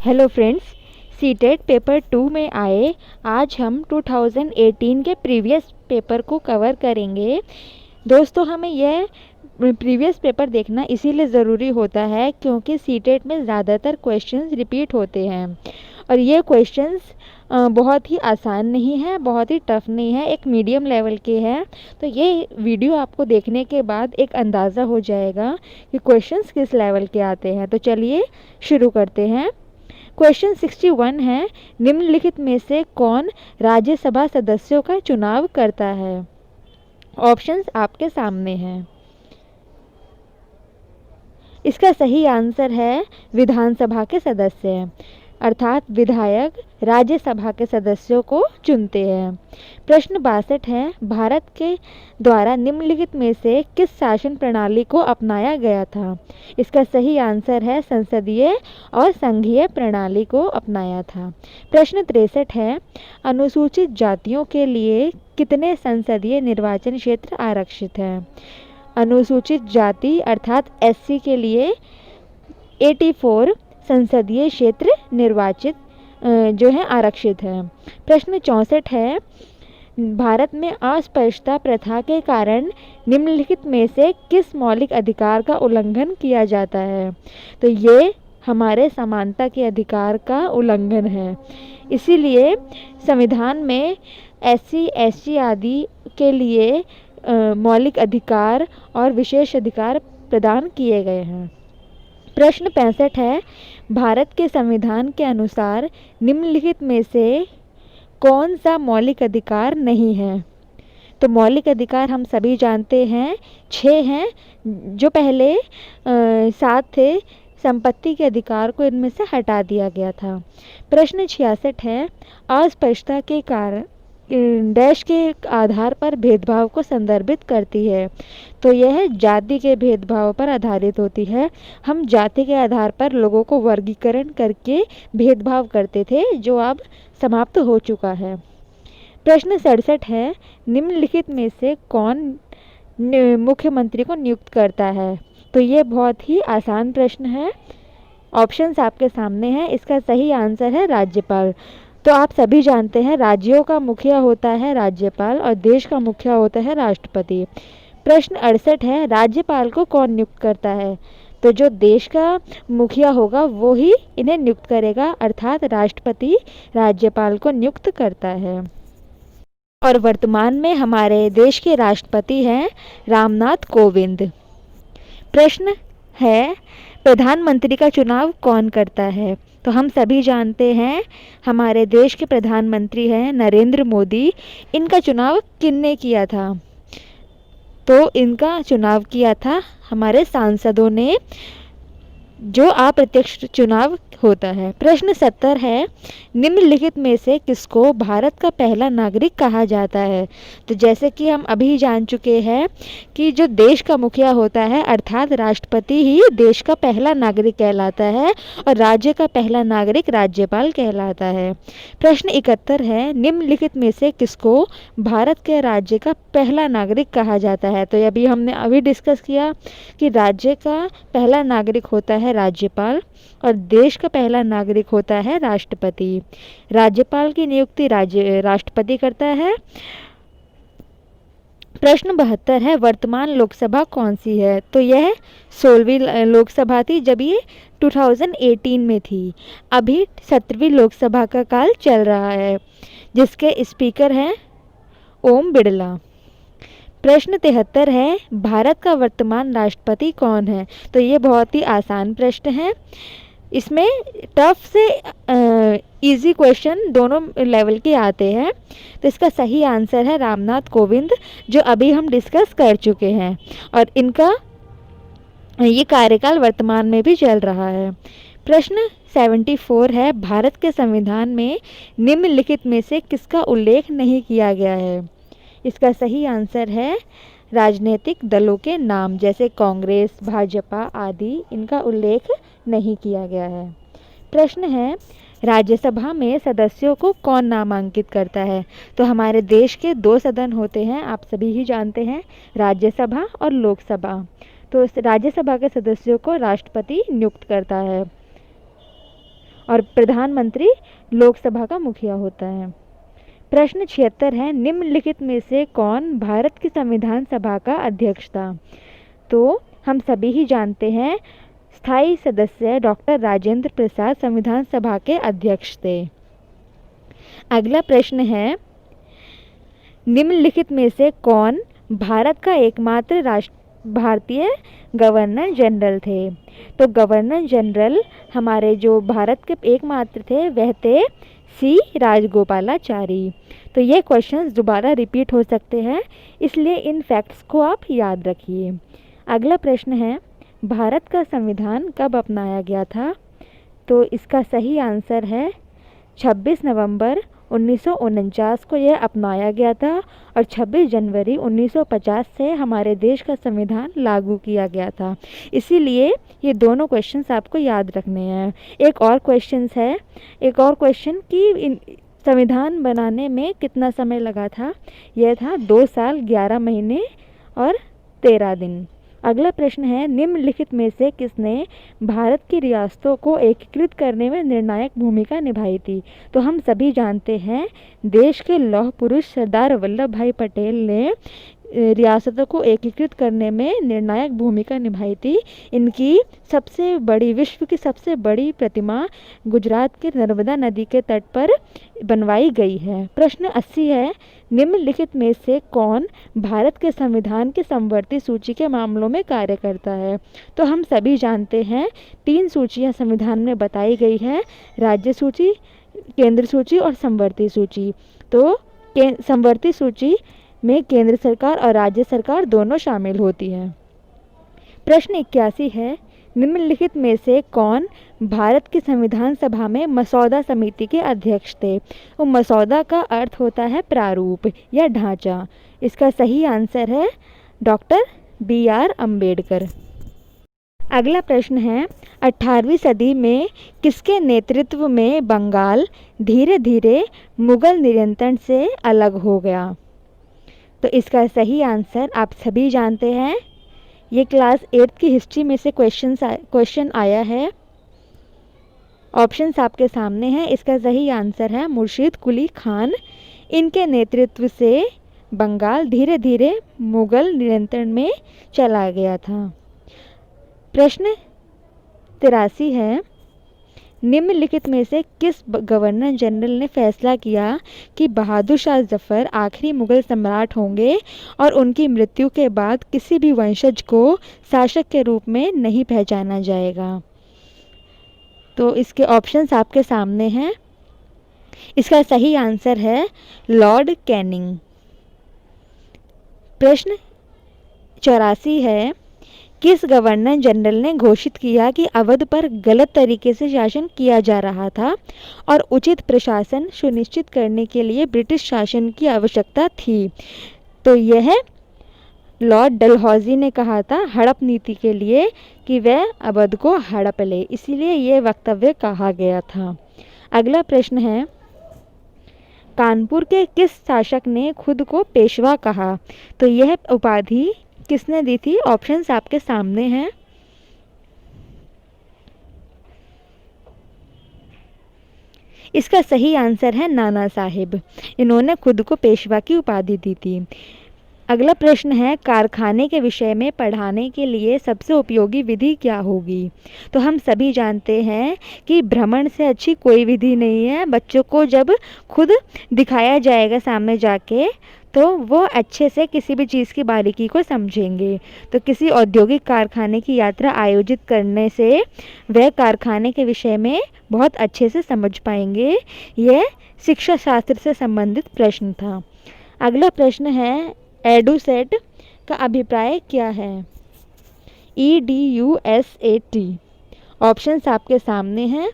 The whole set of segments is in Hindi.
हेलो फ्रेंड्स, सीटेट पेपर 2 में आए आज हम 2018 के प्रीवियस पेपर को कवर करेंगे। दोस्तों, हमें यह प्रीवियस पेपर देखना इसीलिए ज़रूरी होता है क्योंकि सीटेट में ज़्यादातर क्वेश्चंस रिपीट होते हैं और ये क्वेश्चंस बहुत ही आसान नहीं है, बहुत ही टफ नहीं है, एक मीडियम लेवल के हैं। तो ये वीडियो आपको देखने के बाद एक अंदाज़ा हो जाएगा कि क्वेश्चंस किस लेवल के आते हैं। तो चलिए शुरू करते हैं। क्वेश्चन 61 है, निम्नलिखित में से कौन राज्यसभा सदस्यों का चुनाव करता है? ऑप्शंस आपके सामने हैं। इसका सही आंसर है विधानसभा के सदस्य, अर्थात विधायक राज्यसभा के सदस्यों को चुनते हैं। प्रश्न 62 है, भारत के द्वारा निम्नलिखित में से किस शासन प्रणाली को अपनाया गया था? इसका सही आंसर है संसदीय और संघीय प्रणाली को अपनाया था। प्रश्न 63 है, अनुसूचित जातियों के लिए कितने संसदीय निर्वाचन क्षेत्र आरक्षित हैं? अनुसूचित जाति अर्थात एससी के लिए 84 संसदीय क्षेत्र निर्वाचित जो है आरक्षित है। प्रश्न 64 है, भारत में अस्पृश्यता प्रथा के कारण निम्नलिखित में से किस मौलिक अधिकार का उल्लंघन किया जाता है? तो ये हमारे समानता के अधिकार का उल्लंघन है। इसीलिए संविधान में एससी, एसटी आदि के लिए मौलिक अधिकार और विशेष अधिकार प्रदान किए गए हैं। प्रश्न 65 है, भारत के संविधान के अनुसार निम्नलिखित में से कौन सा मौलिक अधिकार नहीं है? तो मौलिक अधिकार हम सभी जानते हैं 6 हैं, जो पहले 7 थे। संपत्ति के अधिकार को इनमें से हटा दिया गया था। प्रश्न 66 है, अस्पृश्यता के कारण देश के आधार पर भेदभाव को संदर्भित करती है। तो यह जाति के भेदभाव पर आधारित होती है। हम जाति के आधार पर लोगों को वर्गीकरण करके भेदभाव करते थे, जो अब समाप्त हो चुका है। प्रश्न 67 है, निम्नलिखित में से कौन मुख्यमंत्री को नियुक्त करता है? तो ये बहुत ही आसान प्रश्न है। ऑप्शंस आपके सामने हैं। इसका सही आंसर है राज्यपाल। तो आप सभी जानते हैं राज्यों का मुखिया होता है राज्यपाल और देश का मुखिया होता है राष्ट्रपति। प्रश्न 68 है, राज्यपाल को कौन नियुक्त करता है? तो जो देश का मुखिया होगा वो ही इन्हें नियुक्त करेगा, अर्थात राष्ट्रपति राज्यपाल को नियुक्त करता है। और वर्तमान में हमारे देश के राष्ट्रपति हैं रामनाथ कोविंद। प्रश्न है, प्रधानमंत्री का चुनाव कौन करता है? तो हम सभी जानते हैं हमारे देश के प्रधानमंत्री हैं नरेंद्र मोदी। इनका चुनाव किसने किया था? तो इनका चुनाव किया था हमारे सांसदों ने, जो अप्रत्यक्ष चुनाव होता है। प्रश्न 70 है, निम्नलिखित में से किसको भारत का पहला नागरिक कहा जाता है? तो जैसे कि हम अभी जान चुके हैं कि जो देश का मुखिया होता है अर्थात राष्ट्रपति ही देश का पहला नागरिक कहलाता है और राज्य का पहला नागरिक राज्यपाल कहलाता है। प्रश्न 71 है, निम्नलिखित में से किसको भारत के राज्य का पहला नागरिक कहा जाता है? तो अभी हमने डिस्कस किया कि राज्य का पहला नागरिक होता है राज्यपाल और देश का पहला नागरिक होता है राष्ट्रपति। राज्यपाल की नियुक्ति राष्ट्रपति करता है। प्रश्न 72 है, वर्तमान लोकसभा कौन सी है? तो यह 16वीं लोकसभा थी जब ये 2018 में थी। अभी 17वीं लोकसभा का काल चल रहा है, जिसके स्पीकर हैं ओम बिरला। प्रश्न 73 है, भारत का वर्तमान राष्ट्रपति कौन है? तो ये बहुत ही आसान प्रश्न है। इसमें टफ से इजी क्वेश्चन दोनों लेवल के आते हैं। तो इसका सही आंसर है रामनाथ कोविंद, जो अभी हम डिस्कस कर चुके हैं और इनका ये कार्यकाल वर्तमान में भी चल रहा है। प्रश्न 74 है, भारत के संविधान में निम्नलिखित में से किसका उल्लेख नहीं किया गया है? इसका सही आंसर है राजनीतिक दलों के नाम, जैसे कांग्रेस, भाजपा आदि, इनका उल्लेख नहीं किया गया है। प्रश्न है, राज्यसभा में सदस्यों को कौन नामांकित करता है? तो हमारे देश के 2 सदन होते हैं, आप सभी ही जानते हैं, राज्यसभा और लोकसभा। तो राज्यसभा के सदस्यों को राष्ट्रपति नियुक्त करता है। और प्रधानमंत्री लोकसभा का मुखिया होता है। प्रश्न 76 है, निम्नलिखित में से कौन भारत की संविधान सभा का अध्यक्ष था? तो हम सभी ही जानते हैं, स्थायी सदस्य डॉक्टर राजेंद्र प्रसाद संविधान सभा के अध्यक्ष थे। अगला प्रश्न है, निम्नलिखित में से कौन भारत का एकमात्र भारतीय गवर्नर जनरल थे? तो गवर्नर जनरल हमारे जो भारत के एकमात्र थे वह थे सी राजगोपालाचारी। तो ये क्वेश्चंस दोबारा रिपीट हो सकते हैं, इसलिए इन फैक्ट्स को आप याद रखिए। अगला प्रश्न है, भारत का संविधान कब अपनाया गया था? तो इसका सही आंसर है 26 नवंबर 1949 को यह अपनाया गया था और 26 जनवरी 1950 से हमारे देश का संविधान लागू किया गया था। इसीलिए ये दोनों क्वेश्चंस आपको याद रखने हैं। एक और क्वेश्चन कि संविधान बनाने में कितना समय लगा था? यह था 2 साल 11 महीने और 13 दिन। अगला प्रश्न है, निम्नलिखित में से किसने भारत की रियासतों को एकीकृत करने में निर्णायक भूमिका निभाई थी? तो हम सभी जानते हैं, देश के लौह पुरुष सरदार वल्लभ भाई पटेल ने रियासतों को एकीकृत करने में निर्णायक भूमिका निभाई थी। इनकी विश्व की सबसे बड़ी प्रतिमा गुजरात के नर्मदा नदी के तट पर बनवाई गई है। प्रश्न 80 है, निम्नलिखित में से कौन भारत के संविधान की समवर्ती सूची के मामलों में कार्य करता है? तो हम सभी जानते हैं, 3 सूचियां संविधान में बताई गई है, राज्य सूची, केंद्र सूची और समवर्ती सूची। तो समवर्ती सूची में केंद्र सरकार और राज्य सरकार दोनों शामिल होती हैं। प्रश्न 81 है, निम्नलिखित में से कौन भारत की संविधान सभा में मसौदा समिति के अध्यक्ष थे? वो मसौदा का अर्थ होता है प्रारूप या ढांचा। इसका सही आंसर है डॉक्टर BR अम्बेडकर। अगला प्रश्न है, 18वीं सदी में किसके नेतृत्व में बंगाल धीरे धीरे मुगल नियंत्रण से अलग हो गया? तो इसका सही आंसर आप सभी जानते हैं, ये क्लास 8 की हिस्ट्री में से क्वेश्चन आया है। ऑप्शंस आपके सामने हैं। इसका सही आंसर है मुर्शीद कुली खान। इनके नेतृत्व से बंगाल धीरे धीरे मुगल नियंत्रण में चला गया था। प्रश्न 83 है, निम्नलिखित में से किस गवर्नर जनरल ने फैसला किया कि बहादुर शाह जफर आखिरी मुगल सम्राट होंगे और उनकी मृत्यु के बाद किसी भी वंशज को शासक के रूप में नहीं पहचाना जाएगा? तो इसके ऑप्शंस आपके सामने हैं। इसका सही आंसर है लॉर्ड कैनिंग। प्रश्न 84 है, किस गवर्नर जनरल ने घोषित किया कि अवध पर गलत तरीके से शासन किया जा रहा था और उचित प्रशासन सुनिश्चित करने के लिए ब्रिटिश शासन की आवश्यकता थी? तो यह लॉर्ड डलहौजी ने कहा था हड़प नीति के लिए कि वह अवध को हड़प ले, इसीलिए यह वक्तव्य कहा गया था। अगला प्रश्न है, कानपुर के किस शासक ने खुद को पेशवा कहा? तो यह उपाधि किसने दी थी? ऑप्शंस आपके सामने हैं। इसका सही आंसर है नाना साहिब। इन्होंने खुद को पेशवा की उपाधि दी थी। अगला प्रश्न है, कारखाने के विषय में पढ़ाने के लिए सबसे उपयोगी विधि क्या होगी? तो हम सभी जानते हैं कि भ्रमण से अच्छी कोई विधि नहीं है। बच्चों को जब खुद दिखाया जाएगा सामने जाके, तो वो अच्छे से किसी भी चीज़ की बारीकी को समझेंगे। तो किसी औद्योगिक कारखाने की यात्रा आयोजित करने से वह कारखाने के विषय में बहुत अच्छे से समझ पाएंगे। यह शिक्षा शास्त्र से संबंधित प्रश्न था। अगला प्रश्न है, एडुसेट का अभिप्राय क्या है? EDUSAT। ऑप्शंस आपके सामने हैं।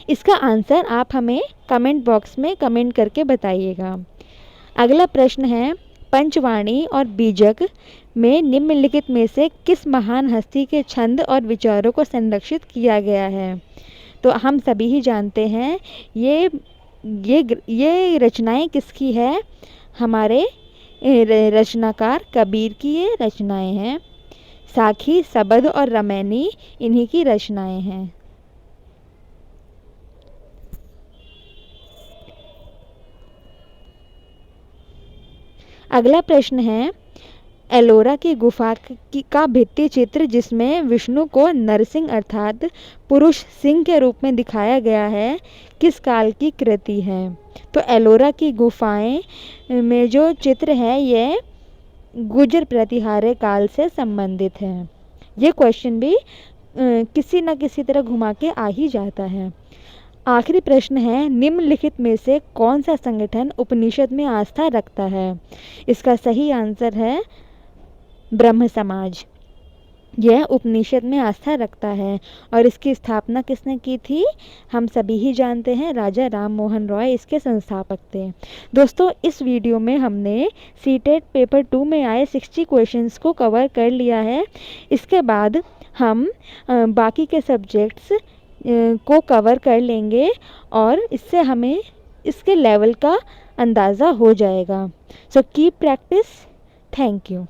इसका आंसर आप हमें कमेंट बॉक्स में कमेंट करके बताइएगा। अगला प्रश्न है, पंचवाणी और बीजक में निम्नलिखित में से किस महान हस्ती के छंद और विचारों को संरक्षित किया गया है? तो हम सभी ही जानते हैं ये रचनाएं किसकी है? हमारे रचनाकार कबीर की ये रचनाएं हैं। साखी, सबद और रमैनी इन्हीं की रचनाएं हैं। अगला प्रश्न है, एलोरा की गुफा का भित्ति चित्र जिसमें विष्णु को नरसिंह अर्थात पुरुष सिंह के रूप में दिखाया गया है, किस काल की कृति है? तो एलोरा की गुफाएं में जो चित्र है ये गुर्जर प्रतिहारे काल से संबंधित है। ये क्वेश्चन भी किसी न किसी तरह घुमा के आ ही जाता है। आखिरी प्रश्न है, निम्नलिखित में से कौन सा संगठन उपनिषद में आस्था रखता है? इसका सही आंसर है ब्रह्म समाज। यह उपनिषद में आस्था रखता है और इसकी स्थापना किसने की थी? हम सभी ही जानते हैं, राजा राम मोहन रॉय इसके संस्थापक थे। दोस्तों, इस वीडियो में हमने सीटेट पेपर 2 में आए 60 क्वेश्चंस को कवर कर लिया है। इसके बाद हम बाकी के सब्जेक्ट्स को कवर कर लेंगे और इससे हमें इसके लेवल का अंदाज़ा हो जाएगा। So keep practice. Thank you.